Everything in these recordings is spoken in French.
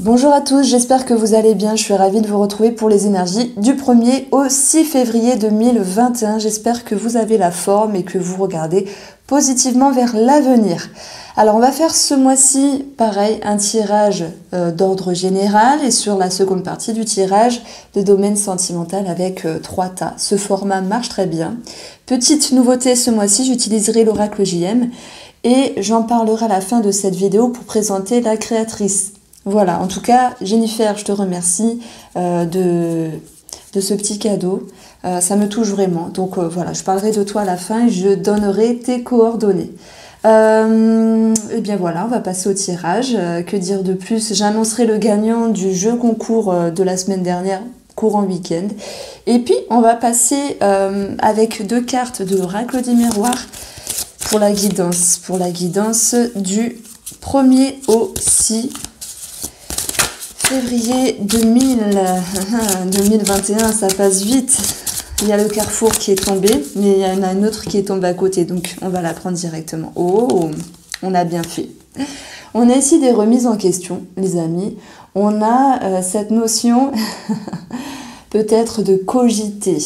Bonjour à tous, j'espère que vous allez bien. Je suis ravie de vous retrouver pour les énergies du 1er au 6 février 2021. J'espère que vous avez la forme et que vous regardez positivement vers l'avenir. Alors on va faire ce mois-ci, pareil, un tirage d'ordre général et sur la seconde partie du tirage, le domaine sentimental avec 3 tas. Ce format marche très bien. Petite nouveauté ce mois-ci, j'utiliserai l'oracle JM et j'en parlerai à la fin de cette vidéo pour présenter la créatrice. Voilà, en tout cas, Jennifer, je te remercie de ce petit cadeau. Ça me touche vraiment. Donc voilà, je parlerai de toi à la fin et je donnerai tes coordonnées. Et bien voilà, on va passer au tirage. Que dire de plus? J'annoncerai le gagnant du jeu concours de la semaine dernière, courant week-end. Et puis, on va passer avec 2 cartes de l'oracle des miroirs pour la guidance. Pour la guidance du 1er au 6 février 2021, ça passe vite. Il y a le carrefour qui est tombé, mais il y en a une autre qui est tombée à côté, donc on va la prendre directement. Oh, on a bien fait. On a ici des remises en question, les amis. On a cette notion peut-être de cogiter,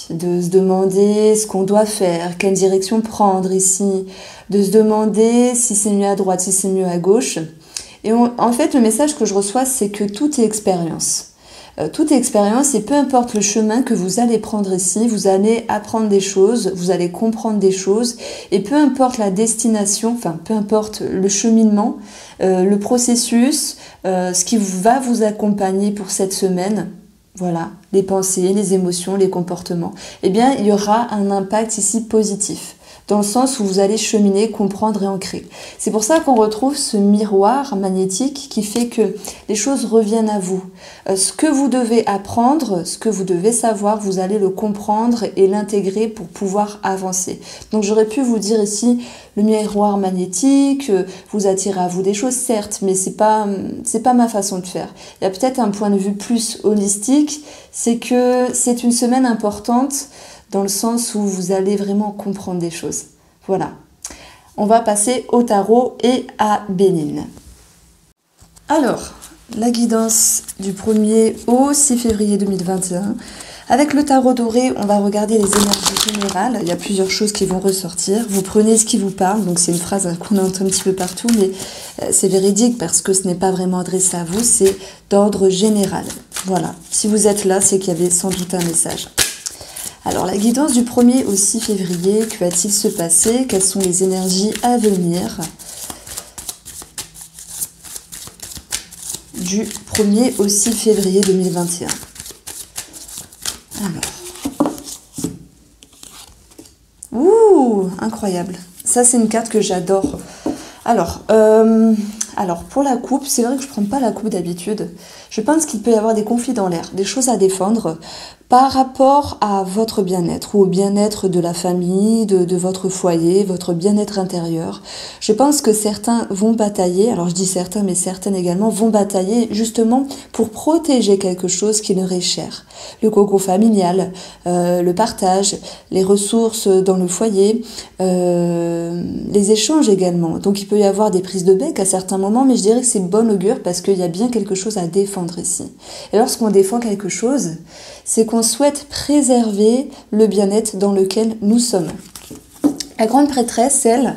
de se demander ce qu'on doit faire, quelle direction prendre ici, de se demander si c'est mieux à droite, si c'est mieux à gauche. Et en fait, le message que je reçois, c'est que tout est expérience. Tout est expérience et peu importe le chemin que vous allez prendre ici, vous allez apprendre des choses, vous allez comprendre des choses et peu importe la destination, enfin peu importe le cheminement, le processus, ce qui va vous accompagner pour cette semaine, voilà, les pensées, les émotions, les comportements, eh bien il y aura un impact ici positif. Dans le sens où vous allez cheminer, comprendre et ancrer. C'est pour ça qu'on retrouve ce miroir magnétique qui fait que les choses reviennent à vous. Ce que vous devez apprendre, ce que vous devez savoir, vous allez le comprendre et l'intégrer pour pouvoir avancer. Donc j'aurais pu vous dire ici, le miroir magnétique, vous attirez à vous des choses, certes, mais c'est pas ma façon de faire. Il y a peut-être un point de vue plus holistique, c'est que c'est une semaine importante dans le sens où vous allez vraiment comprendre des choses. Voilà. On va passer au tarot et à Bénigne. Alors, la guidance du 1er au 6 février 2021. Avec le tarot doré, on va regarder les énergies générales. Il y a plusieurs choses qui vont ressortir. Vous prenez ce qui vous parle. Donc c'est une phrase qu'on entend un petit peu partout, mais c'est véridique parce que ce n'est pas vraiment adressé à vous. C'est d'ordre général. Voilà. Si vous êtes là, c'est qu'il y avait sans doute un message. Alors, la guidance du 1er au 6 février, que va-t-il se passer? Quelles sont les énergies à venir du 1er au 6 février 2021? Alors. Ouh, incroyable. Ça, c'est une carte que j'adore. Alors, pour la coupe, c'est vrai que je ne prends pas la coupe d'habitude. Je pense qu'il peut y avoir des conflits dans l'air, des choses à défendre par rapport à votre bien-être ou au bien-être de la famille, de votre foyer, votre bien-être intérieur. Je pense que certains vont batailler, alors je dis certains, mais certaines également, vont batailler justement pour protéger quelque chose qui leur est cher. Le cocon familial, le partage, les ressources dans le foyer, les échanges également. Donc il peut y avoir des prises de bec à certains moments, mais je dirais que c'est bon augure parce qu'il y a bien quelque chose à défendre ici. Et lorsqu'on défend quelque chose, c'est qu'on souhaite préserver le bien-être dans lequel nous sommes. La grande prêtresse, elle,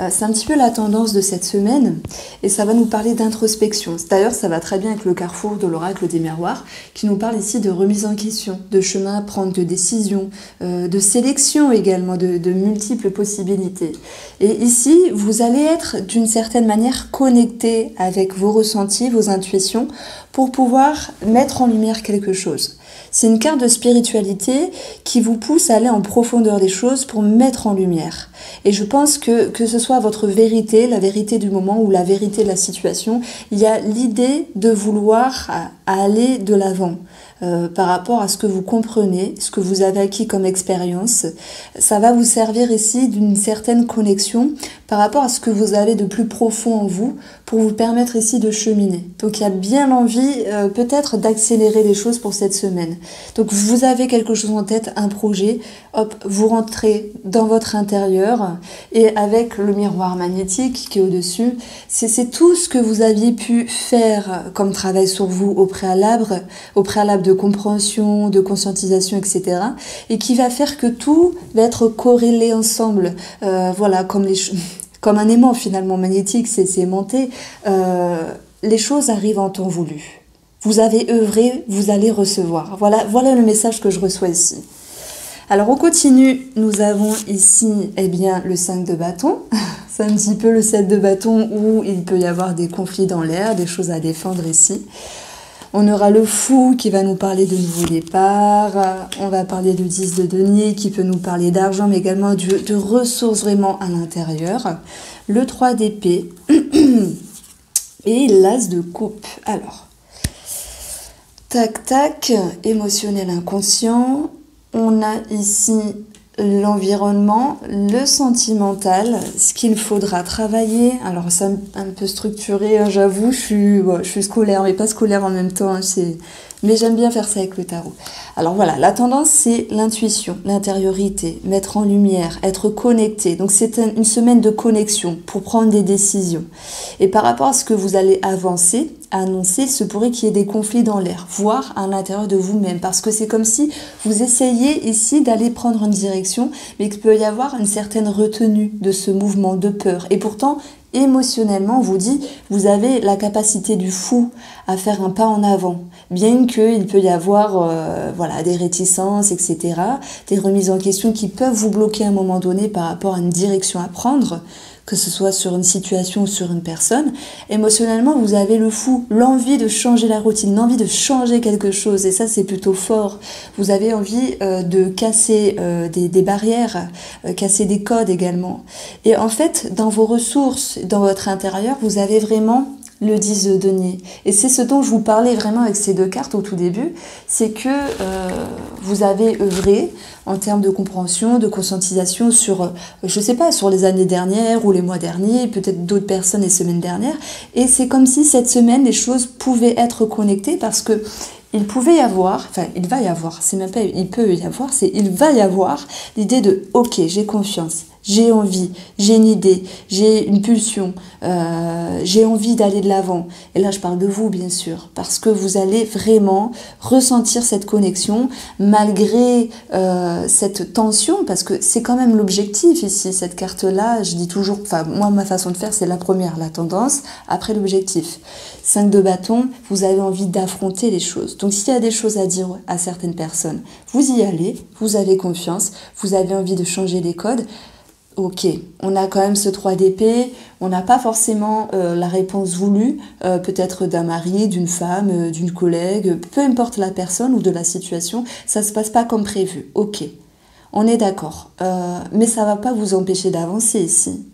c'est un petit peu la tendance de cette semaine et ça va nous parler d'introspection. D'ailleurs, ça va très bien avec le carrefour de l'oracle des miroirs qui nous parle ici de remise en question, de chemin à prendre, de décision, de sélection également, de multiples possibilités. Et ici, vous allez être d'une certaine manière connecté avec vos ressentis, vos intuitions pour pouvoir mettre en lumière quelque chose. C'est une carte de spiritualité qui vous pousse à aller en profondeur des choses pour mettre en lumière. Et je pense que ce soit votre vérité, la vérité du moment ou la vérité de la situation, il y a l'idée de vouloir aller de l'avant. par rapport à ce que vous comprenez, ce que vous avez acquis comme expérience. Ça va vous servir ici d'une certaine connexion par rapport à ce que vous avez de plus profond en vous pour vous permettre ici de cheminer. Donc il y a bien envie peut-être d'accélérer les choses pour cette semaine. Donc vous avez quelque chose en tête, un projet, hop, vous rentrez dans votre intérieur et avec le miroir magnétique qui est au-dessus, c'est tout ce que vous aviez pu faire comme travail sur vous au préalable de compréhension, de conscientisation, etc. et qui va faire que tout va être corrélé ensemble. Voilà, comme un aimant finalement magnétique, c'est aimanté. Les choses arrivent en temps voulu. Vous avez œuvré, vous allez recevoir. Voilà le message que je reçois ici. Alors on continue, nous avons ici le 5 de bâton. C'est un petit peu le 7 de bâton où il peut y avoir des conflits dans l'air, des choses à défendre ici. On aura le fou qui va nous parler de nouveaux départs. On va parler du 10 de denier qui peut nous parler d'argent, mais également de ressources vraiment à l'intérieur. Le 3 d'épée et l'as de coupe. Alors, tac, tac, émotionnel inconscient. On a ici l'environnement, le sentimental, ce qu'il faudra travailler. Alors c'est un peu structuré, hein, j'avoue, je suis scolaire, mais pas scolaire en même temps. Hein, mais j'aime bien faire ça avec le tarot. Alors voilà, la tendance c'est l'intuition, l'intériorité, mettre en lumière, être connecté. Donc c'est une semaine de connexion pour prendre des décisions. Et par rapport à ce que vous allez annoncer, il se pourrait qu'il y ait des conflits dans l'air, voire à l'intérieur de vous-même. Parce que c'est comme si vous essayez ici d'aller prendre une direction, mais qu'il peut y avoir une certaine retenue de ce mouvement de peur. Et pourtant, émotionnellement, on vous dit, vous avez la capacité du fou à faire un pas en avant, bien qu'il peut y avoir des réticences, etc., des remises en question qui peuvent vous bloquer à un moment donné par rapport à une direction à prendre, que ce soit sur une situation ou sur une personne. Émotionnellement, vous avez le fou, l'envie de changer la routine, l'envie de changer quelque chose, et ça c'est plutôt fort. Vous avez envie de casser des barrières, casser des codes également. Et en fait, dans vos ressources, dans votre intérieur, vous avez vraiment le 10 de denier. Et c'est ce dont je vous parlais vraiment avec ces deux cartes au tout début, c'est que vous avez œuvré en termes de compréhension, de conscientisation sur, je sais pas, sur les années dernières ou les mois derniers, peut-être d'autres personnes les semaines dernières. Et c'est comme si cette semaine, les choses pouvaient être connectées parce que il pouvait y avoir, enfin il va y avoir, c'est même pas il peut y avoir, c'est il va y avoir l'idée de ok, j'ai confiance, j'ai envie, j'ai une idée, j'ai une pulsion, j'ai envie d'aller de l'avant. Et là je parle de vous bien sûr, parce que vous allez vraiment ressentir cette connexion malgré cette tension, parce que c'est quand même l'objectif ici, cette carte-là, je dis toujours, enfin moi ma façon de faire c'est la première, la tendance, après l'objectif. 5 de bâton, vous avez envie d'affronter les choses. Donc s'il y a des choses à dire à certaines personnes, vous y allez, vous avez confiance, vous avez envie de changer les codes. Ok, on a quand même ce 3 d'épée, on n'a pas forcément la réponse voulue, peut-être d'un mari, d'une femme, d'une collègue, peu importe la personne ou de la situation, ça se passe pas comme prévu. Ok, on est d'accord, mais ça va pas vous empêcher d'avancer ici.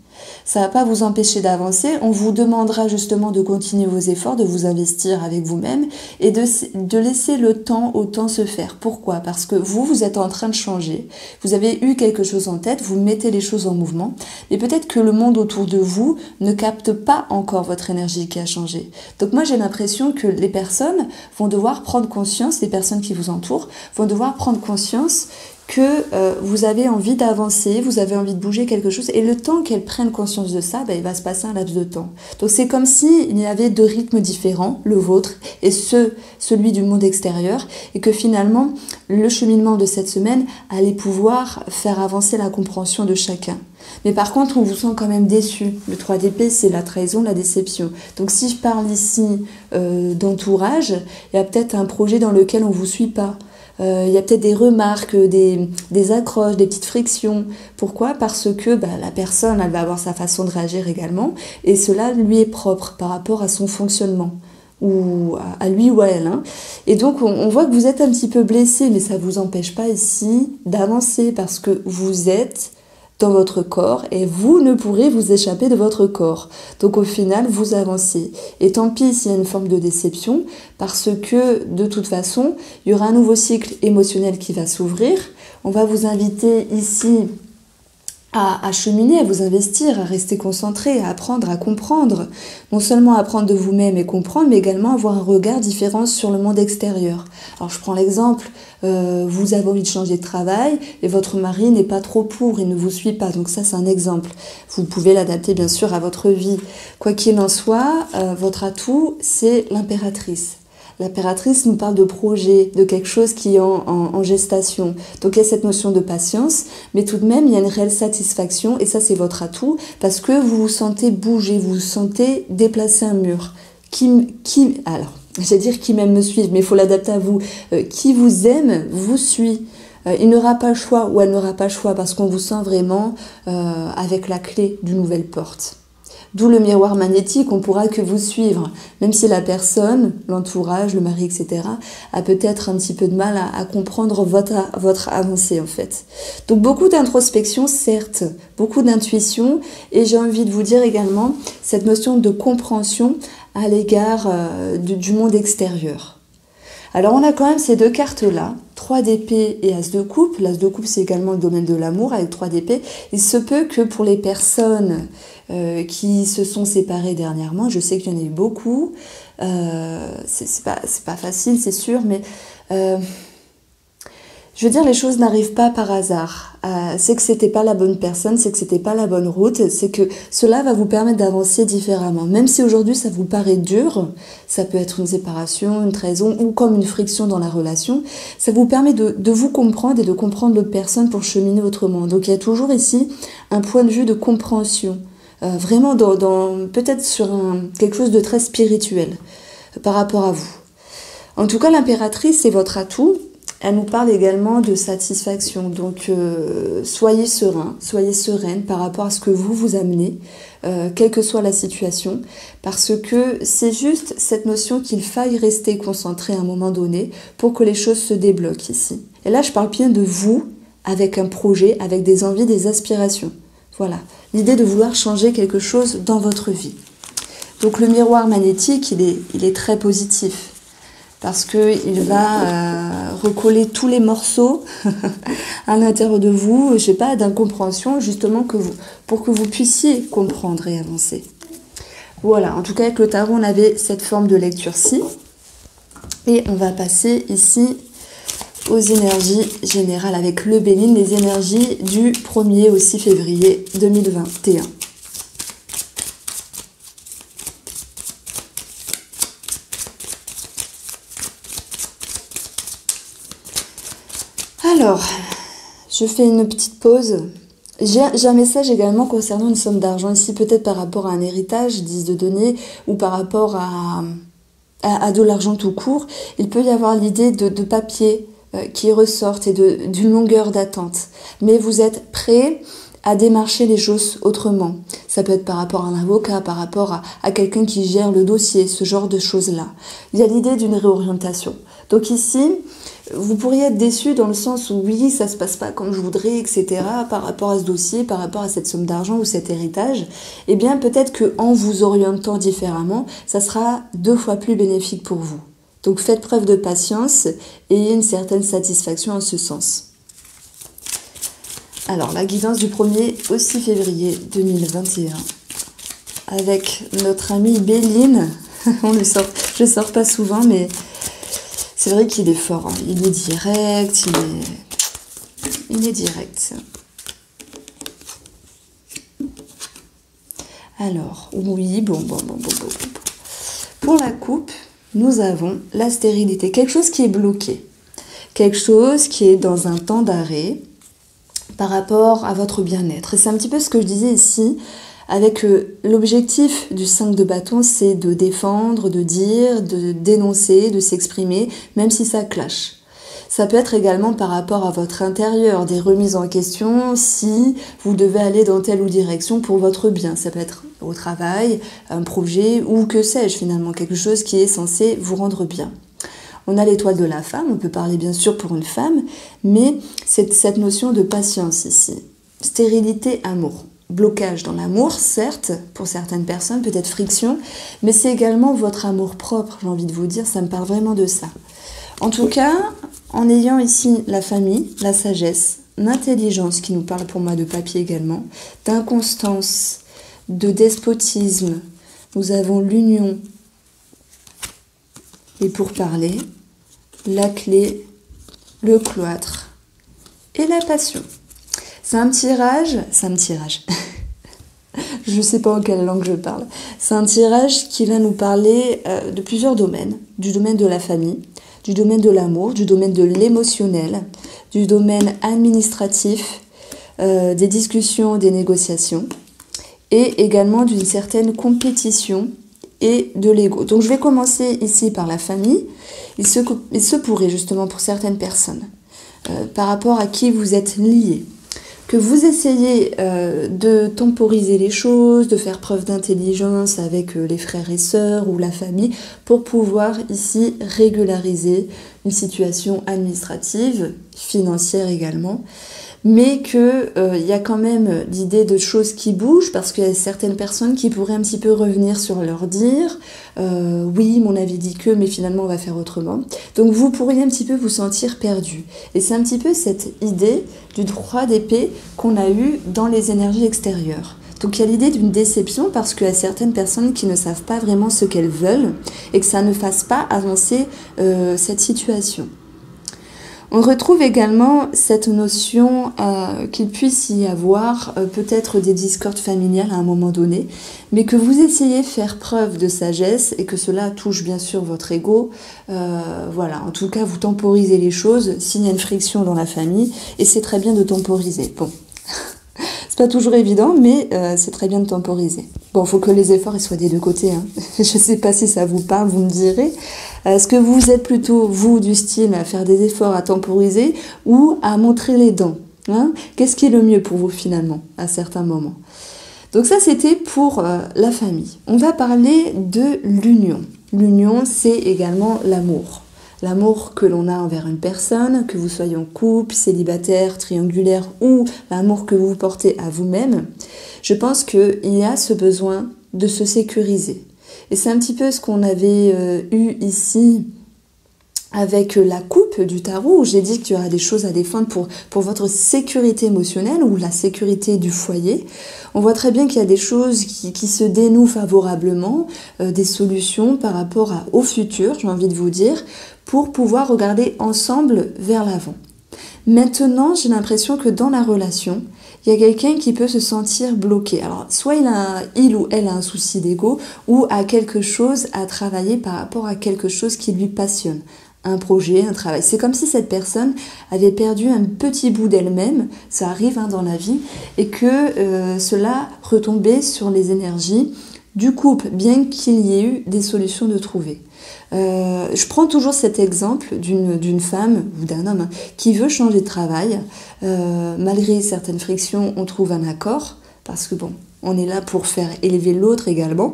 Ça ne va pas vous empêcher d'avancer, on vous demandera justement de continuer vos efforts, de vous investir avec vous-même et de laisser le temps au temps se faire. Pourquoi ? Parce que vous êtes en train de changer, vous avez eu quelque chose en tête, vous mettez les choses en mouvement, mais peut-être que le monde autour de vous ne capte pas encore votre énergie qui a changé. Donc moi j'ai l'impression que les personnes vont devoir prendre conscience, les personnes qui vous entourent vont devoir prendre conscience que vous avez envie d'avancer, vous avez envie de bouger quelque chose, et le temps qu'elles prennent conscience de ça, il va se passer un laps de temps. Donc c'est comme s'il y avait deux rythmes différents, le vôtre et celui du monde extérieur, et que finalement, le cheminement de cette semaine allait pouvoir faire avancer la compréhension de chacun. Mais par contre, on vous sent quand même déçu. Le 3 d'épée, c'est la trahison, la déception. Donc si je parle ici d'entourage, il y a peut-être un projet dans lequel on ne vous suit pas. Il y a peut-être des remarques, des accroches, des petites frictions. Pourquoi ? Parce que la personne, elle va avoir sa façon de réagir également, et cela lui est propre par rapport à son fonctionnement, ou à lui ou à elle. Hein. Et donc, on voit que vous êtes un petit peu blessé, mais ça ne vous empêche pas ici d'avancer, parce que vous êtes dans votre corps et vous ne pourrez vous échapper de votre corps. Donc au final, vous avancez. Et tant pis s'il y a une forme de déception, parce que de toute façon, il y aura un nouveau cycle émotionnel qui va s'ouvrir. On va vous inviter ici à cheminer, à vous investir, à rester concentré, à apprendre, à comprendre. Non seulement apprendre de vous-même et comprendre, mais également avoir un regard différent sur le monde extérieur. Alors je prends l'exemple, vous avez envie de changer de travail et votre mari n'est pas trop pour, il ne vous suit pas. Donc ça c'est un exemple. Vous pouvez l'adapter bien sûr à votre vie. Quoi qu'il en soit, votre atout c'est l'impératrice. L'impératrice nous parle de projet, de quelque chose qui est en gestation. Donc il y a cette notion de patience, mais tout de même il y a une réelle satisfaction et ça c'est votre atout parce que vous vous sentez bouger, vous vous sentez déplacer un mur. Alors, j'allais dire qui m'aime me suivre, mais il faut l'adapter à vous. Qui vous aime vous suit. Il n'aura pas le choix ou elle n'aura pas le choix parce qu'on vous sent vraiment avec la clé d'une nouvelle porte. D'où le miroir magnétique, on pourra que vous suivre, même si la personne, l'entourage, le mari, etc., a peut-être un petit peu de mal à comprendre votre avancée en fait. Donc beaucoup d'introspection, certes, beaucoup d'intuition, et j'ai envie de vous dire également cette notion de compréhension à l'égard du monde extérieur. Alors on a quand même ces deux cartes-là, 3 d'épée et As de coupe. L'As de coupe c'est également le domaine de l'amour avec 3 d'épée. Il se peut que pour les personnes qui se sont séparées dernièrement, je sais qu'il y en a eu beaucoup, c'est pas facile c'est sûr, mais je veux dire les choses n'arrivent pas par hasard. C'est que c'était pas la bonne personne, c'est que c'était pas la bonne route, c'est que cela va vous permettre d'avancer différemment. Même si aujourd'hui ça vous paraît dur, ça peut être une séparation, une trahison ou comme une friction dans la relation, ça vous permet de vous comprendre et de comprendre l'autre personne pour cheminer autrement. Donc il y a toujours ici un point de vue de compréhension, vraiment peut-être sur quelque chose de très spirituel par rapport à vous. En tout cas l'impératrice c'est votre atout. Elle nous parle également de satisfaction, donc soyez serein, soyez sereine par rapport à ce que vous amenez, quelle que soit la situation, parce que c'est juste cette notion qu'il faille rester concentré à un moment donné pour que les choses se débloquent ici. Et là, je parle bien de vous, avec un projet, avec des envies, des aspirations. Voilà, l'idée de vouloir changer quelque chose dans votre vie. Donc le miroir magnétique, il est très positif. Parce qu'il va recoller tous les morceaux à l'intérieur de vous, je sais pas, d'incompréhension, justement pour que vous puissiez comprendre et avancer. Voilà, en tout cas avec le tarot, on avait cette forme de lecture-ci. Et on va passer ici aux énergies générales avec le Béline, les énergies du 1er au 6 février 2021. Alors, je fais une petite pause. J'ai un message également concernant une somme d'argent ici, peut-être par rapport à un héritage, 10 de données, ou par rapport à de l'argent tout court. Il peut y avoir l'idée de papiers qui ressortent et d'une longueur d'attente. Mais vous êtes prêt à démarcher les choses autrement. Ça peut être par rapport à un avocat, par rapport à quelqu'un qui gère le dossier, ce genre de choses-là. Il y a l'idée d'une réorientation. Donc ici, vous pourriez être déçu dans le sens où oui, ça se passe pas comme je voudrais, etc. par rapport à ce dossier, par rapport à cette somme d'argent ou cet héritage. Eh bien, peut-être qu'en vous orientant différemment, ça sera 2 fois plus bénéfique pour vous. Donc faites preuve de patience et ayez une certaine satisfaction en ce sens. Alors, la guidance du 1er au 6 février 2021 avec notre ami Béline. Je sors pas souvent, mais c'est vrai qu'il est fort. Hein. Il est direct, il est direct. Alors, oui, bon. Pour la coupe, nous avons la stérilité. Quelque chose qui est bloqué. Quelque chose qui est dans un temps d'arrêt par rapport à votre bien-être. Et c'est un petit peu ce que je disais ici, avec l'objectif du 5 de bâton, c'est de défendre, de dire, de dénoncer, de s'exprimer, même si ça clash. Ça peut être également par rapport à votre intérieur, des remises en question, si vous devez aller dans telle ou direction pour votre bien. Ça peut être au travail, un projet, ou que sais-je finalement, quelque chose qui est censé vous rendre bien. On a l'étoile de la femme, on peut parler bien sûr pour une femme, mais c'est cette notion de patience ici. stérilité, amour. Blocage dans l'amour, certes, pour certaines personnes, peut-être friction, mais c'est également votre amour propre, j'ai envie de vous dire, ça me parle vraiment de ça. En tout cas, en ayant ici la famille, la sagesse, l'intelligence qui nous parle pour moi de papier également, d'inconstance, de despotisme, nous avons l'union, et pour parler, la clé, le cloître et la passion. C'est un tirage. Je ne sais pas en quelle langue je parle. C'est un tirage qui va nous parler de plusieurs domaines. Du domaine de la famille, du domaine de l'amour, du domaine de l'émotionnel, du domaine administratif, des discussions, des négociations, et également d'une certaine compétition et de l'ego. Donc je vais commencer ici par la famille. Il se pourrait justement pour certaines personnes, par rapport à qui vous êtes liés, que vous essayez de temporiser les choses, de faire preuve d'intelligence avec les frères et sœurs ou la famille pour pouvoir ici régulariser une situation administrative, financière également, mais qu'il y a quand même l'idée de choses qui bougent parce qu'il y a certaines personnes qui pourraient un petit peu revenir sur leur dire oui, mon avis dit que, mais finalement on va faire autrement. Donc vous pourriez un petit peu vous sentir perdu. Et c'est un petit peu cette idée du droit d'épée qu'on a eu dans les énergies extérieures. Donc il y a l'idée d'une déception parce qu'il y a certaines personnes qui ne savent pas vraiment ce qu'elles veulent et que ça ne fasse pas avancer cette situation. On retrouve également cette notion qu'il puisse y avoir peut-être des discordes familiales à un moment donné, mais que vous essayez de faire preuve de sagesse et que cela touche bien sûr votre ego. Voilà, en tout cas vous temporisez les choses s'il y a une friction dans la famille et c'est très bien de temporiser. Bon, c'est pas toujours évident, mais c'est très bien de temporiser. Bon, il faut que les efforts soient des deux côtés. Hein. Je sais pas si ça vous parle, vous me direz. Est-ce que vous êtes plutôt, vous, du style à faire des efforts, à temporiser ou à montrer les dents, hein? Qu'est-ce qui est le mieux pour vous finalement, à certains moments? Donc ça, c'était pour la famille. On va parler de l'union. L'union, c'est également l'amour. L'amour que l'on a envers une personne, que vous soyez en couple, célibataire, triangulaire ou l'amour que vous portez à vous-même. Je pense qu'il y a ce besoin de se sécuriser. Et c'est un petit peu ce qu'on avait eu ici avec la coupe du tarot, où j'ai dit qu'il y aura des choses à défendre pour votre sécurité émotionnelle ou la sécurité du foyer. On voit très bien qu'il y a des choses qui se dénouent favorablement, des solutions par rapport au futur, j'ai envie de vous dire, pour pouvoir regarder ensemble vers l'avant. Maintenant, j'ai l'impression que dans la relation, il y a quelqu'un qui peut se sentir bloqué. Alors, soit il ou elle a un souci d'ego ou a quelque chose à travailler par rapport à quelque chose qui lui passionne. Un projet, un travail. C'est comme si cette personne avait perdu un petit bout d'elle-même, ça arrive dans la vie, et que cela retombait sur les énergies du couple, bien qu'il y ait eu des solutions de trouver. Je prends toujours cet exemple d'une femme ou d'un homme qui veut changer de travail. Malgré certaines frictions, on trouve un accord, parce que bon, on est là pour faire élever l'autre également.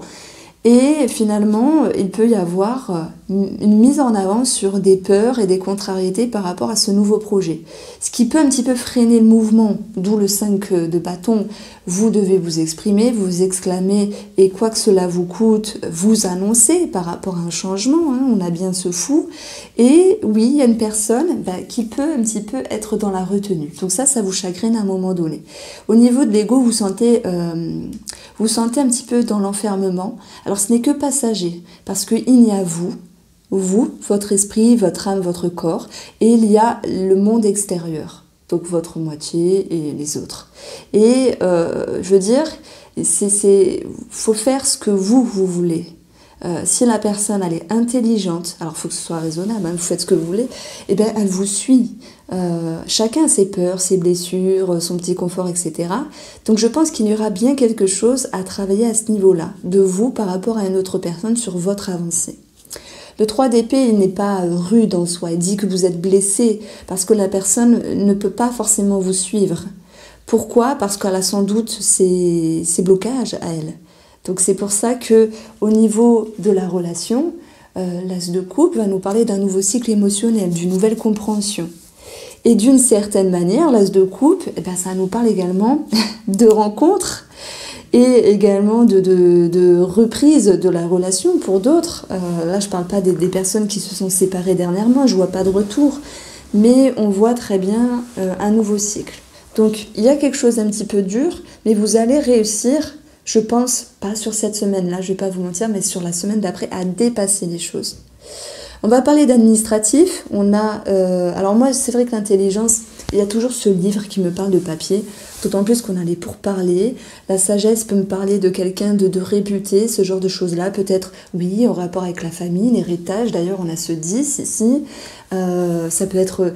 Et finalement, il peut y avoir une mise en avant sur des peurs et des contrariétés par rapport à ce nouveau projet. Ce qui peut un petit peu freiner le mouvement, d'où le 5 de bâton. Vous devez vous exprimer, vous exclamer et quoi que cela vous coûte, vous annoncer par rapport à un changement. Hein, on a bien ce fou. Et oui, il y a une personne qui peut un petit peu être dans la retenue. Donc ça vous chagrine à un moment donné. Au niveau de l'ego, vous sentez un petit peu dans l'enfermement. Alors ce n'est que passager, parce qu'il y a vous, votre esprit, votre âme, votre corps, et il y a le monde extérieur, donc votre moitié et les autres. Et je veux dire, faut faire ce que vous voulez. Si la personne elle est intelligente, alors il faut que ce soit raisonnable, hein, vous faites ce que vous voulez, et bien elle vous suit. Chacun a ses peurs, ses blessures, son petit confort, etc. Donc je pense qu'il y aura bien quelque chose à travailler à ce niveau-là, de vous par rapport à une autre personne sur votre avancée. Le 3 d'épée, il n'est pas rude en soi, il dit que vous êtes blessé parce que la personne ne peut pas forcément vous suivre. Pourquoi? Parce qu'elle a sans doute ses blocages à elle. Donc c'est pour ça que au niveau de la relation, l'as de coupe va nous parler d'un nouveau cycle émotionnel, d'une nouvelle compréhension. Et d'une certaine manière, l'as de coupe, eh ben, ça nous parle également de rencontres et également de reprise de la relation pour d'autres. Là, je ne parle pas des personnes qui se sont séparées dernièrement, je ne vois pas de retour, mais on voit très bien un nouveau cycle. Donc, il y a quelque chose d'un petit peu dur, mais vous allez réussir, je pense, pas sur cette semaine-là, je ne vais pas vous mentir, mais sur la semaine d'après, à dépasser les choses. On va parler d'administratif. On a, alors moi, c'est vrai que l'intelligence, il y a toujours ce livre qui me parle de papier, d'autant plus qu'on a les pourparlers. La sagesse peut me parler de quelqu'un de réputé, ce genre de choses-là. Peut-être, oui, en rapport avec la famille, l'héritage. D'ailleurs, on a ce 10 ici. Ça peut être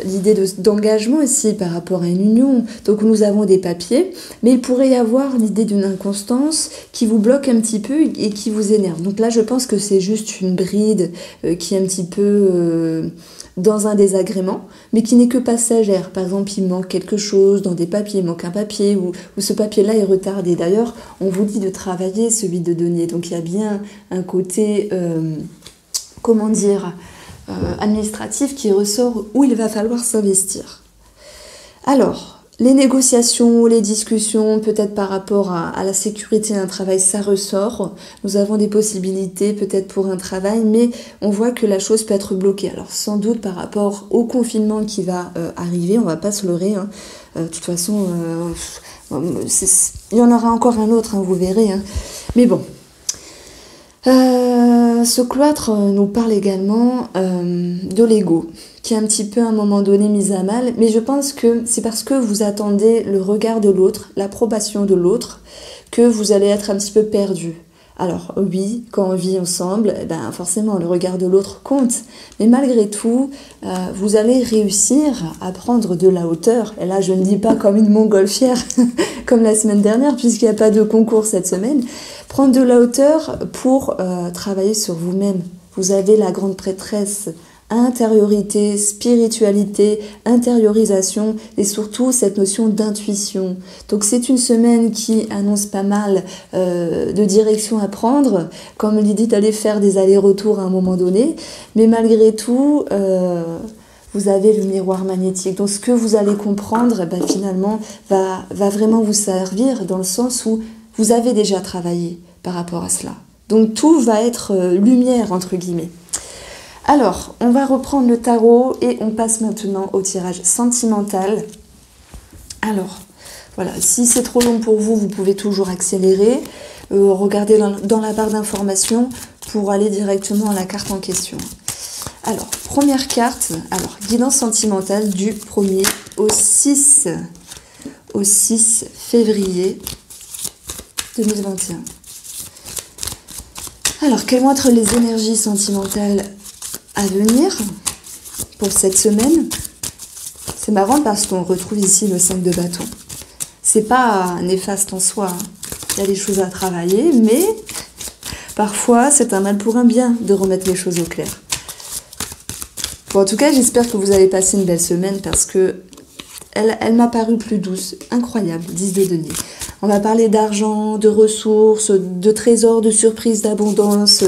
l'idée d'engagement aussi par rapport à une union. Donc nous avons des papiers, mais il pourrait y avoir l'idée d'une inconstance qui vous bloque un petit peu et qui vous énerve. Donc là, je pense que c'est juste une bride qui est un petit peu dans un désagrément, mais qui n'est que passagère. Par exemple, il manque quelque chose dans des papiers, il manque un papier, ou ce papier-là est retardé. D'ailleurs, on vous dit de travailler celui de denier. Donc il y a bien un côté, comment dire, administratif qui ressort où il va falloir s'investir. Alors, les négociations, les discussions, peut-être par rapport à la sécurité d'un travail, ça ressort. Nous avons des possibilités peut-être pour un travail, mais on voit que la chose peut être bloquée. Alors sans doute par rapport au confinement qui va arriver, on va pas se leurrer. Hein. De toute façon, il y en aura encore un autre, hein, vous verrez. Hein. Mais bon. Ce cloître nous parle également de l'ego, qui est un petit peu à un moment donné mis à mal, mais je pense que c'est parce que vous attendez le regard de l'autre, l'approbation de l'autre, que vous allez être un petit peu perdu. Alors oui, quand on vit ensemble, eh ben forcément le regard de l'autre compte, mais malgré tout, vous allez réussir à prendre de la hauteur. Et là, je ne dis pas comme une montgolfière, comme la semaine dernière, puisqu'il n'y a pas de concours cette semaine. Prendre de la hauteur pour travailler sur vous-même. Vous avez la grande prêtresse, intériorité, spiritualité, intériorisation et surtout cette notion d'intuition. Donc c'est une semaine qui annonce pas mal de directions à prendre, comme l'idée d'aller faire des allers-retours à un moment donné, mais malgré tout, vous avez le miroir magnétique. Donc ce que vous allez comprendre, ben, finalement, va vraiment vous servir dans le sens où vous avez déjà travaillé par rapport à cela. Donc tout va être lumière, entre guillemets. Alors, on va reprendre le tarot et on passe maintenant au tirage sentimental. Alors, voilà, si c'est trop long pour vous, vous pouvez toujours accélérer. Regardez dans la barre d'informations pour aller directement à la carte en question. Alors, première carte, guidance sentimentale du 1er au 6 février 2021. Alors, quelles vont être les énergies sentimentales à venir pour cette semaine? C'est marrant parce qu'on retrouve ici le 5 de bâton. C'est pas néfaste en soi, hein. Il y a des choses à travailler, mais parfois c'est un mal pour un bien de remettre les choses au clair. Bon, en tout cas, j'espère que vous allez passer une belle semaine parce que elle m'a paru plus douce, incroyable, 10 de denier. On va parler d'argent, de ressources, de trésors, de surprises, d'abondance,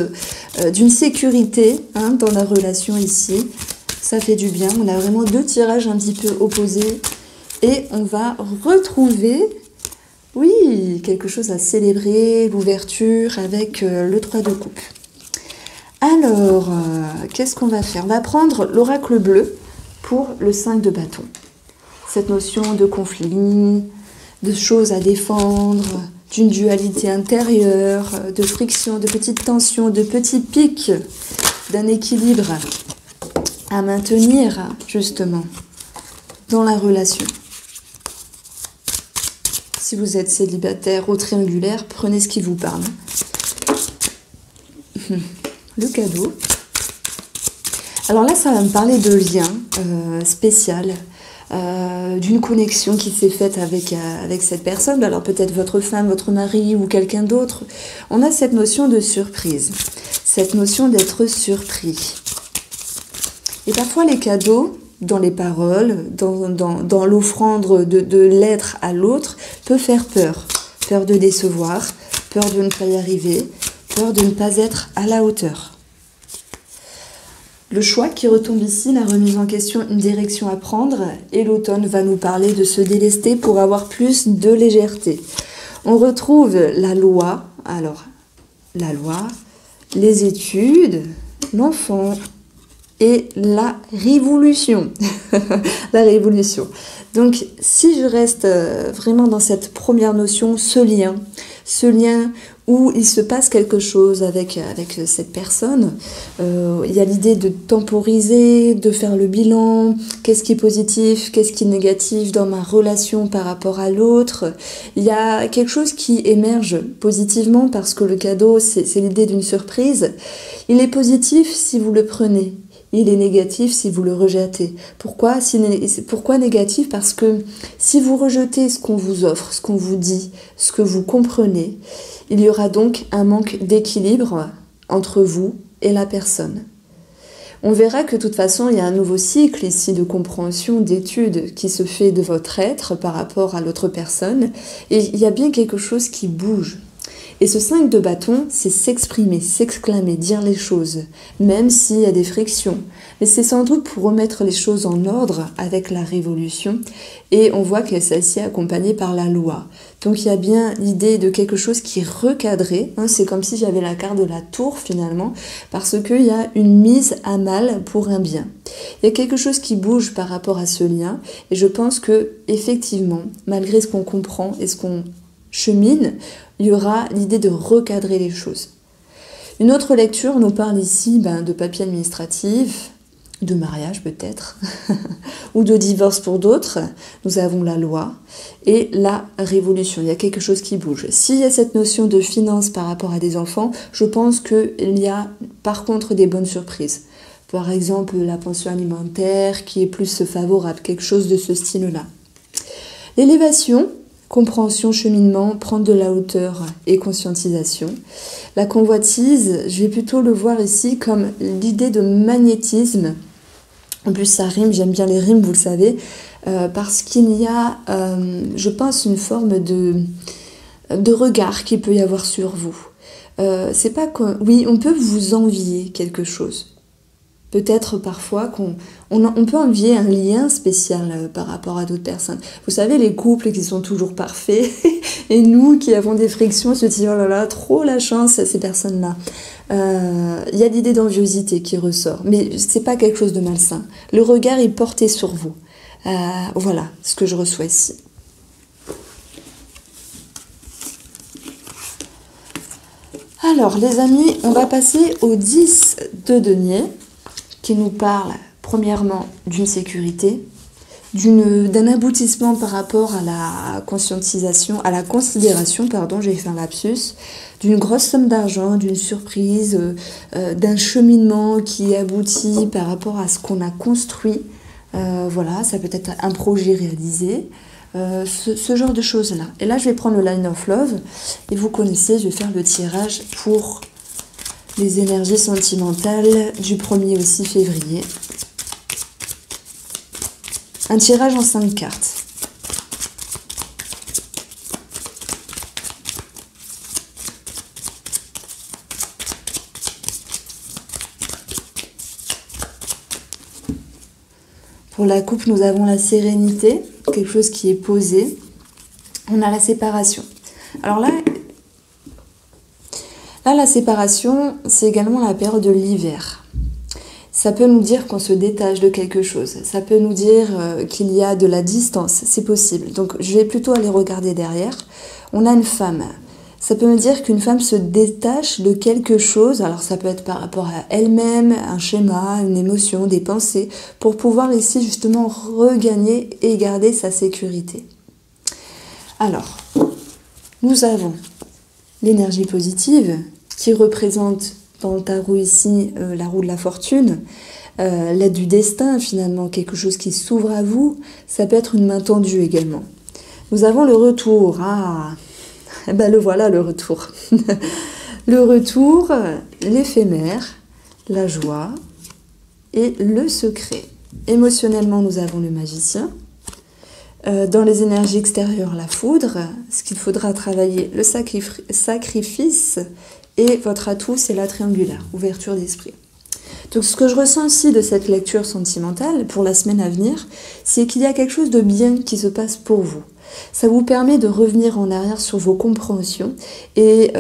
d'une sécurité hein, dans la relation ici. Ça fait du bien. On a vraiment deux tirages un petit peu opposés. Et on va retrouver, oui, quelque chose à célébrer, l'ouverture avec le 3 de coupe. Alors, qu'est-ce qu'on va faire? On va prendre l'oracle bleu pour le 5 de bâton. Cette notion de conflit, de choses à défendre, d'une dualité intérieure, de friction, de petites tensions, de petits pics, d'un équilibre à maintenir justement dans la relation. Si vous êtes célibataire ou triangulaire, prenez ce qui vous parle. Le cadeau. Alors là, ça va me parler de lien spécial, d'une connexion qui s'est faite avec cette personne. Alors peut-être votre femme, votre mari ou quelqu'un d'autre. On a cette notion de surprise, cette notion d'être surpris. Et parfois les cadeaux, dans les paroles, dans l'offrande de l'être à l'autre, peut faire peur. Peur de décevoir, peur de ne pas y arriver, peur de ne pas être à la hauteur. Le choix qui retombe ici, la remise en question, une direction à prendre. Et l'automne va nous parler de se délester pour avoir plus de légèreté. On retrouve la loi. Alors, la loi, les études, l'enfant et la révolution. La révolution. Donc, si je reste vraiment dans cette première notion, ce lien où il se passe quelque chose avec cette personne, il y a l'idée de temporiser, de faire le bilan, qu'est-ce qui est positif, qu'est-ce qui est négatif dans ma relation par rapport à l'autre. Il y a quelque chose qui émerge positivement parce que le cadeau, c'est l'idée d'une surprise. Il est positif si vous le prenez. Il est négatif si vous le rejetez. Pourquoi négatif? Parce que si vous rejetez ce qu'on vous offre, ce qu'on vous dit, ce que vous comprenez, il y aura donc un manque d'équilibre entre vous et la personne. On verra que de toute façon, il y a un nouveau cycle ici de compréhension, d'étude qui se fait de votre être par rapport à l'autre personne. Et il y a bien quelque chose qui bouge. Et ce 5 de bâton, c'est s'exprimer, s'exclamer, dire les choses, même s'il y a des frictions. Mais c'est sans doute pour remettre les choses en ordre avec la révolution. Et on voit que celle-ci est accompagnée par la loi. Donc il y a bien l'idée de quelque chose qui est recadré. C'est comme si j'avais la carte de la tour finalement, parce qu'il y a une mise à mal pour un bien. Il y a quelque chose qui bouge par rapport à ce lien. Et je pense que effectivement, malgré ce qu'on comprend et ce qu'on chemine, il y aura l'idée de recadrer les choses. Une autre lecture nous parle ici de papier administratif, de mariage peut-être, ou de divorce pour d'autres. Nous avons la loi et la révolution. Il y a quelque chose qui bouge. S'il y a cette notion de finance par rapport à des enfants, je pense qu'il y a par contre des bonnes surprises. Par exemple, la pension alimentaire qui est plus favorable, quelque chose de ce style-là. L'élévation, compréhension, cheminement, prendre de la hauteur et conscientisation. La convoitise, je vais plutôt le voir ici comme l'idée de magnétisme. En plus, ça rime, j'aime bien les rimes, vous le savez, parce qu'il y a, je pense, une forme de regard qu'il peut y avoir sur vous. C'est pas que, oui, on peut vous envier quelque chose. Peut-être parfois on peut envier un lien spécial par rapport à d'autres personnes. Vous savez, les couples qui sont toujours parfaits et nous qui avons des frictions, se disent oh là là, trop la chance ces personnes-là. Il y a l'idée d'enviosité qui ressort, mais c'est pas quelque chose de malsain. Le regard est porté sur vous. Voilà ce que je reçois ici. Alors les amis, on va passer au 10 de denier, qui nous parle premièrement d'une sécurité, d'un aboutissement par rapport à la conscientisation, à la considération, pardon, j'ai fait un lapsus, d'une grosse somme d'argent, d'une surprise, d'un cheminement qui aboutit par rapport à ce qu'on a construit. Voilà, ça peut être un projet réalisé, ce genre de choses-là. Et là, je vais prendre le Line of Love, et vous connaissez, je vais faire le tirage pour les énergies sentimentales du 1er au 6 février. Un tirage en 5 cartes. Pour la coupe, nous avons la sérénité, quelque chose qui est posé. On a la séparation. Alors là, la séparation, c'est également la période de l'hiver. Ça peut nous dire qu'on se détache de quelque chose. Ça peut nous dire qu'il y a de la distance. C'est possible. Donc, je vais plutôt aller regarder derrière. On a une femme. Ça peut me dire qu'une femme se détache de quelque chose. Alors, ça peut être par rapport à elle-même, un schéma, une émotion, des pensées, pour pouvoir ici, justement, regagner et garder sa sécurité. Alors, nous avons l'énergie positive, qui représente dans le tarot ici la roue de la fortune, l'aide du destin finalement, quelque chose qui s'ouvre à vous, ça peut être une main tendue également. Nous avons le retour, le voilà le retour. Le retour, l'éphémère, la joie et le secret. Émotionnellement, nous avons le magicien. Dans les énergies extérieures, la foudre, ce qu'il faudra travailler, le sacrifice, et votre atout, c'est la triangulaire, ouverture d'esprit. Donc ce que je ressens aussi de cette lecture sentimentale pour la semaine à venir, c'est qu'il y a quelque chose de bien qui se passe pour vous. Ça vous permet de revenir en arrière sur vos compréhensions et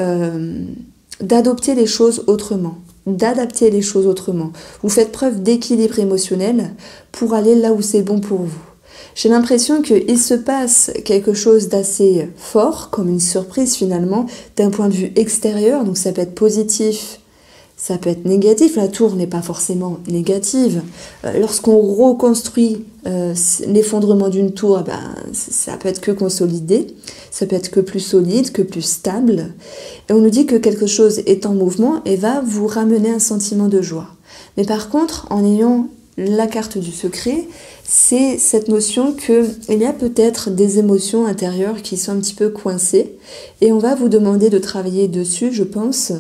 d'adopter les choses autrement, d'adapter les choses autrement. Vous faites preuve d'équilibre émotionnel pour aller là où c'est bon pour vous. J'ai l'impression qu'il se passe quelque chose d'assez fort, comme une surprise finalement, d'un point de vue extérieur, donc ça peut être positif, ça peut être négatif, la tour n'est pas forcément négative. Lorsqu'on reconstruit l'effondrement d'une tour, ça peut être que consolidé, ça peut être que plus solide, que plus stable. Et on nous dit que quelque chose est en mouvement et va vous ramener un sentiment de joie. Mais par contre, en ayant la carte du secret, c'est cette notion qu'il y a peut-être des émotions intérieures qui sont un petit peu coincées et on va vous demander de travailler dessus, je pense,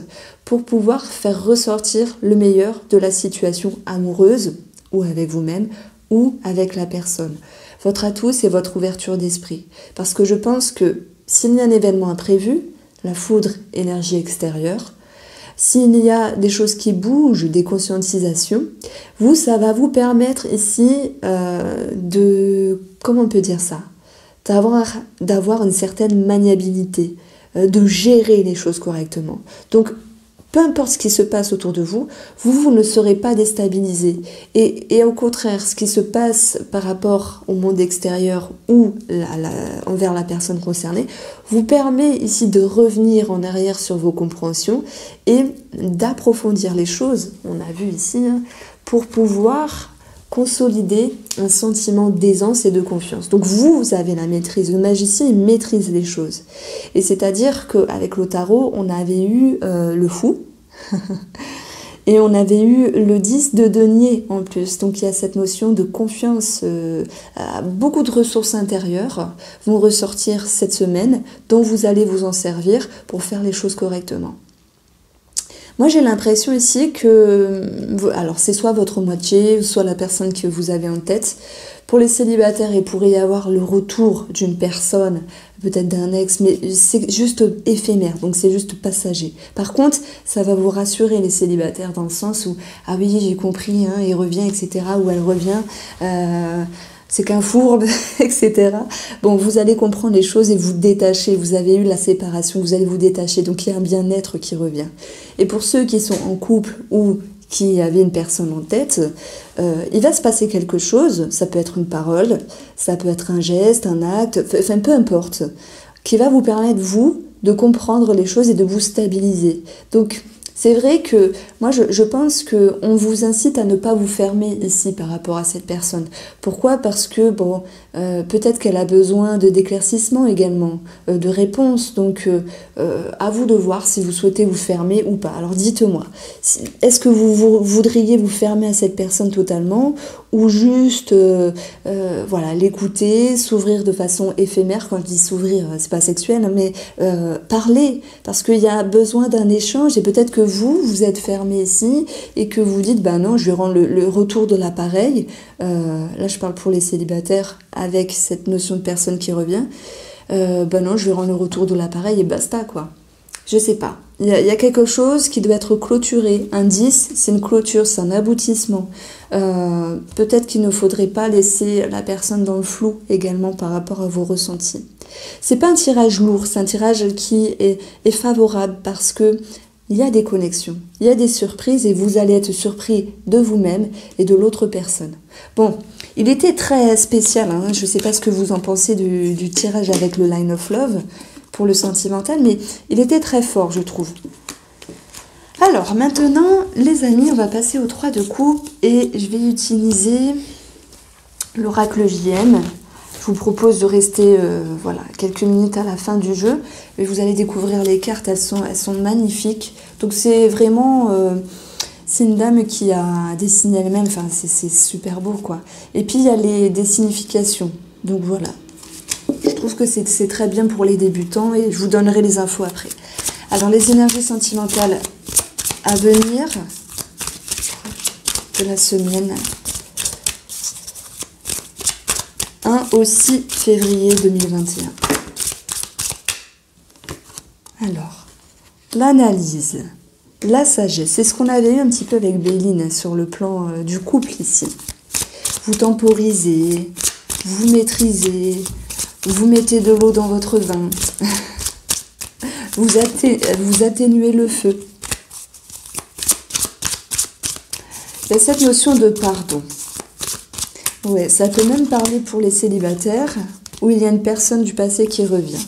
pour pouvoir faire ressortir le meilleur de la situation amoureuse ou avec vous-même ou avec la personne. Votre atout, c'est votre ouverture d'esprit. Parce que je pense que s'il y a un événement imprévu, la foudre, énergie extérieure, s'il y a des choses qui bougent, des conscientisations, ça va vous permettre ici comment on peut dire ça, d'avoir une certaine maniabilité, de gérer les choses correctement. Donc, peu importe ce qui se passe autour de vous, vous ne serez pas déstabilisé. Et au contraire, ce qui se passe par rapport au monde extérieur ou envers la personne concernée, vous permet ici de revenir en arrière sur vos compréhensions et d'approfondir les choses, on a vu ici, pour pouvoir consolider un sentiment d'aisance et de confiance. Donc vous avez la maîtrise, le magicien il maîtrise les choses. Et c'est-à-dire qu'avec le tarot, on avait eu le fou, et on avait eu le 10 de denier en plus. Donc il y a cette notion de confiance, beaucoup de ressources intérieures vont ressortir cette semaine, dont vous allez vous en servir pour faire les choses correctement. Moi, j'ai l'impression ici que, alors c'est soit votre moitié, soit la personne que vous avez en tête. Pour les célibataires, il pourrait y avoir le retour d'une personne, peut-être d'un ex, mais c'est juste éphémère, donc c'est juste passager. Par contre, ça va vous rassurer les célibataires dans le sens où, ah oui, j'ai compris, hein, il revient, etc., ou elle revient, c'est qu'un fourbe, etc. Bon, vous allez comprendre les choses et vous détacher. Vous avez eu la séparation, vous allez vous détacher. Donc, il y a un bien-être qui revient. Et pour ceux qui sont en couple ou qui avaient une personne en tête, il va se passer quelque chose. Ça peut être une parole, ça peut être un geste, un acte, enfin, peu importe, qui va vous permettre, vous, de comprendre les choses et de vous stabiliser. Donc, c'est vrai que moi je pense qu'on vous incite à ne pas vous fermer ici par rapport à cette personne. Pourquoi ? Parce que bon, peut-être qu'elle a besoin d'éclaircissement également, de réponses. Donc à vous de voir si vous souhaitez vous fermer ou pas. Alors dites-moi, est-ce que vous voudriez vous fermer à cette personne totalement ou juste voilà, l'écouter, s'ouvrir de façon éphémère? Quand je dis s'ouvrir, c'est pas sexuel, mais parler, parce qu'il y a besoin d'un échange et peut-être que vous êtes fermé ici et que vous dites, ben non, je vais rendre le retour de l'appareil. Là, je parle pour les célibataires avec cette notion de personne qui revient. Ben non, je vais rendre le retour de l'appareil et basta, quoi. Je sais pas. Il y a quelque chose qui doit être clôturé. Un 10, c'est une clôture, c'est un aboutissement. Peut-être qu'il ne faudrait pas laisser la personne dans le flou également par rapport à vos ressentis. C'est pas un tirage lourd, c'est un tirage qui est favorable parce que il y a des connexions, il y a des surprises et vous allez être surpris de vous-même et de l'autre personne. Bon, il était très spécial, hein, je ne sais pas ce que vous en pensez du tirage avec le Line of Love pour le sentimental, mais il était très fort, je trouve. Alors, maintenant, les amis, on va passer au 3 de coupe et je vais utiliser l'oracle JM. Je vous propose de rester voilà, quelques minutes à la fin du jeu. Et vous allez découvrir les cartes, elles sont magnifiques. Donc c'est vraiment... c'est une dame qui a dessiné elle-même, enfin c'est super beau quoi. Et puis il y a des significations. Donc voilà. Je trouve que c'est très bien pour les débutants et je vous donnerai les infos après. Alors les énergies sentimentales à venir de la semaine 1 au 6 février 2021. Alors, l'analyse. La sagesse, c'est ce qu'on avait eu un petit peu avec Béline sur le plan du couple ici. Vous temporisez, vous maîtrisez, vous mettez de l'eau dans votre vin, vous atténuez le feu. Il y a cette notion de pardon. Ouais, ça peut même parler pour les célibataires, où il y a une personne du passé qui revient.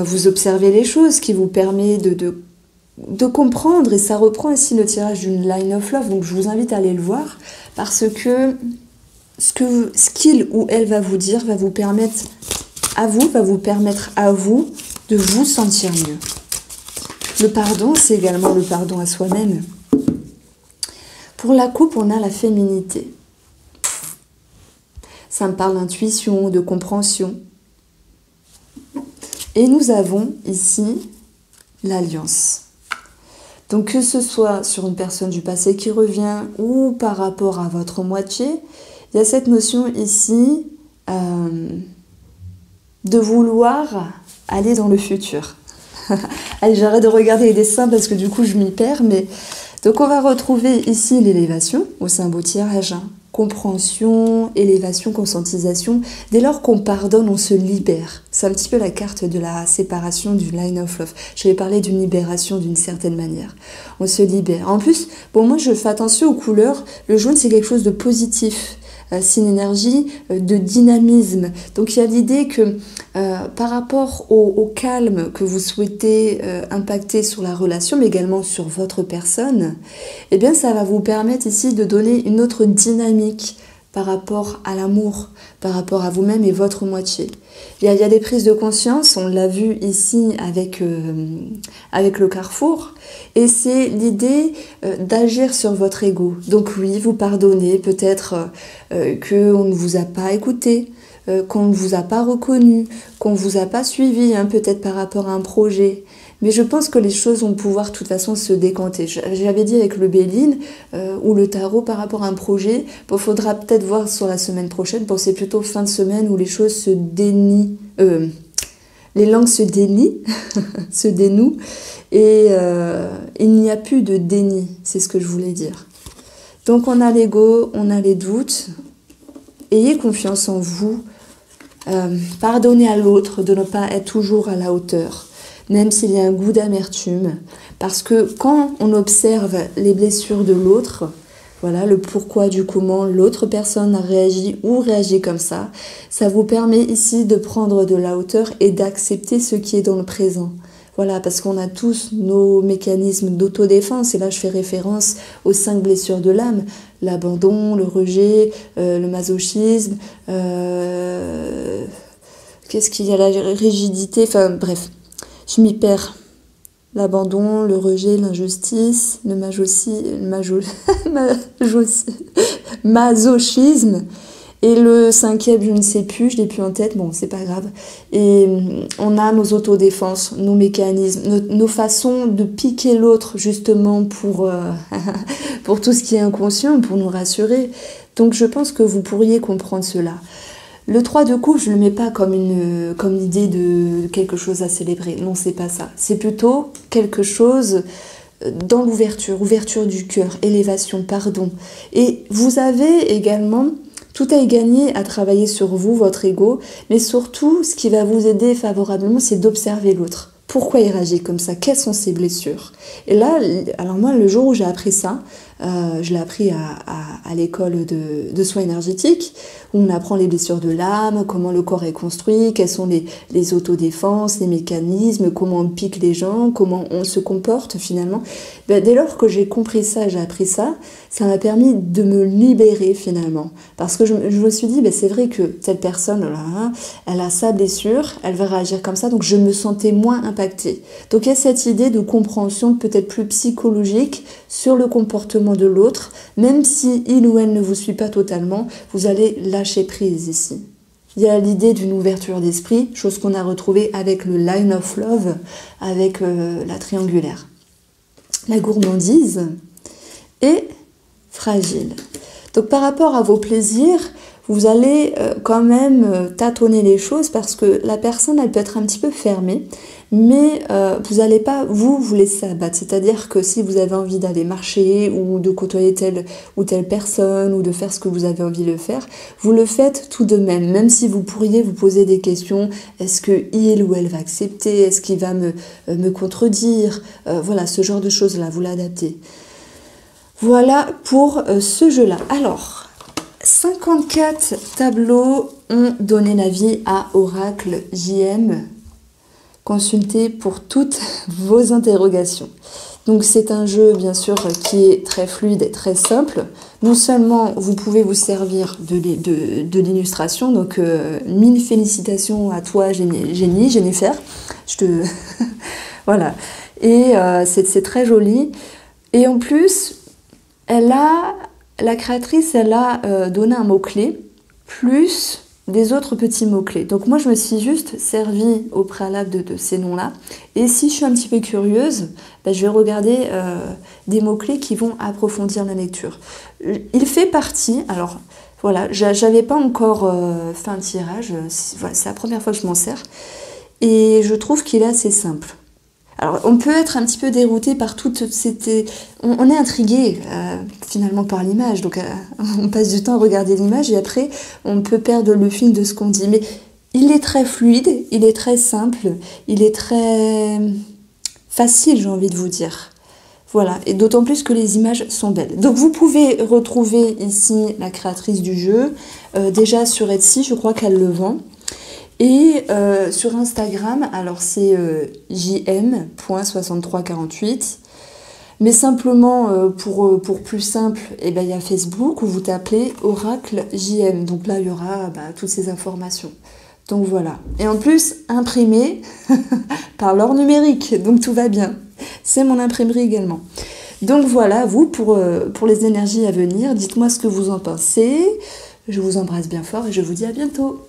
Vous observez les choses, qui vous permet de comprendre, et ça reprend ici le tirage d'une line of love, donc je vous invite à aller le voir, parce que ce qu'il ou elle va vous dire va vous permettre à vous de vous sentir mieux. Le pardon, c'est également le pardon à soi-même. Pour la coupe, on a la féminité. Ça me parle d'intuition, de compréhension. Et nous avons ici l'alliance. Donc que ce soit sur une personne du passé qui revient ou par rapport à votre moitié, il y a cette notion ici de vouloir aller dans le futur. Allez, j'arrête de regarder les dessins parce que du coup je m'y perds. Mais donc on va retrouver ici l'élévation au sein beau tirage. Compréhension, élévation, conscientisation. Dès lors qu'on pardonne, on se libère. C'est un petit peu la carte de la séparation du line of love. Je vais parler d'une libération d'une certaine manière. On se libère. En plus, bon, moi je fais attention aux couleurs. Le jaune, c'est quelque chose de positif. C'est une énergie de dynamisme. Donc il y a l'idée que par rapport au calme que vous souhaitez impacter sur la relation, mais également sur votre personne, eh bien ça va vous permettre ici de donner une autre dynamique par rapport à l'amour, par rapport à vous-même et votre moitié. Il y a des prises de conscience, on l'a vu ici avec le carrefour, et c'est l'idée d'agir sur votre ego. Donc oui, vous pardonnez peut-être qu'on ne vous a pas écouté, qu'on ne vous a pas reconnu, qu'on ne vous a pas suivi, peut-être par rapport à un projet. Mais je pense que les choses vont pouvoir de toute façon se décanter. J'avais dit avec le Béline ou le tarot par rapport à un projet, il faudra peut-être voir sur la semaine prochaine. Bon, c'est plutôt fin de semaine où les choses se dénient, les langues se dénient, se dénouent, et il n'y a plus de déni, c'est ce que je voulais dire. Donc on a l'ego, on a les doutes, ayez confiance en vous, pardonnez à l'autre de ne pas être toujours à la hauteur, même s'il y a un goût d'amertume, parce que quand on observe les blessures de l'autre, voilà le pourquoi du comment l'autre personne a réagi ou réagit comme ça vous permet ici de prendre de la hauteur et d'accepter ce qui est dans le présent. Voilà, parce qu'on a tous nos mécanismes d'autodéfense, et là je fais référence aux 5 blessures de l'âme, l'abandon, le rejet, le masochisme, qu'est-ce qu'il y a, la rigidité, enfin bref. Je m'y perds. L'abandon, le rejet, l'injustice, le masochisme. Et le 5e, je ne sais plus, je l'ai plus en tête, bon, c'est pas grave. Et on a nos autodéfenses, nos mécanismes, nos façons de piquer l'autre, justement, pour tout ce qui est inconscient, pour nous rassurer. Donc je pense que vous pourriez comprendre cela. Le 3 de coupe, je ne le mets pas comme l'idée de quelque chose à célébrer. Non, c'est pas ça. C'est plutôt quelque chose dans ouverture du cœur, élévation, pardon. Et vous avez également tout à y gagner à travailler sur vous, votre ego, mais surtout, ce qui va vous aider favorablement, c'est d'observer l'autre. Pourquoi il réagit comme ça? Quelles sont ses blessures? Et là, alors moi, le jour où j'ai appris ça, je l'ai appris à l'école de soins énergétiques, où on apprend les blessures de l'âme, comment le corps est construit, quelles sont les autodéfenses, les mécanismes, comment on pique les gens, comment on se comporte finalement. Dès lors que j'ai compris ça, j'ai appris ça, ça m'a permis de me libérer finalement. Parce que je me suis dit, c'est vrai que telle personne, là, elle a sa blessure, elle va réagir comme ça, donc je me sentais moins impactée. Donc il y a cette idée de compréhension peut-être plus psychologique sur le comportement de l'autre, même si il ou elle ne vous suit pas totalement, vous allez lâcher prise ici. Il y a l'idée d'une ouverture d'esprit, chose qu'on a retrouvée avec le line of love, avec la triangulaire. La gourmandise est fragile. Donc par rapport à vos plaisirs, vous allez quand même tâtonner les choses parce que la personne, elle peut être un petit peu fermée, mais vous n'allez pas vous laisser abattre. C'est-à-dire que si vous avez envie d'aller marcher ou de côtoyer telle ou telle personne ou de faire ce que vous avez envie de faire, vous le faites tout de même. Même si vous pourriez vous poser des questions, est-ce que il ou elle va accepter, est-ce qu'il va me contredire, voilà, ce genre de choses-là, vous l'adaptez. Voilà pour ce jeu-là. Alors, 54 tableaux ont donné la vie à Oracle JM. Consultez pour toutes vos interrogations. Donc c'est un jeu bien sûr qui est très fluide et très simple. Non seulement vous pouvez vous servir de l'illustration, donc 1000 félicitations à toi Jennifer. Voilà. Et c'est très joli. Et en plus, la créatrice, elle a donné un mot-clé, plus des autres petits mots-clés. Donc moi, je me suis juste servi au préalable de ces noms-là. Et si je suis un petit peu curieuse, je vais regarder des mots-clés qui vont approfondir la lecture. Il fait partie, alors voilà, j'avais pas encore fait un tirage, voilà, c'est la première fois que je m'en sers. Et je trouve qu'il est assez simple. Alors, on peut être un petit peu dérouté par toute cette... On est intrigué, finalement, par l'image. Donc, on passe du temps à regarder l'image et après, on peut perdre le fil de ce qu'on dit. Mais il est très fluide, il est très simple, il est très facile, j'ai envie de vous dire. Voilà, et d'autant plus que les images sont belles. Donc, vous pouvez retrouver ici la créatrice du jeu. Déjà sur Etsy, je crois qu'elle le vend. Et sur Instagram, alors c'est jm.6348, mais simplement pour plus simple, il y a Facebook où vous tapez Oracle JM. Donc là, il y aura toutes ces informations. Donc voilà. Et en plus, imprimé par l'or numérique, donc tout va bien. C'est mon imprimerie également. Donc voilà, vous, pour les énergies à venir, dites-moi ce que vous en pensez. Je vous embrasse bien fort et je vous dis à bientôt.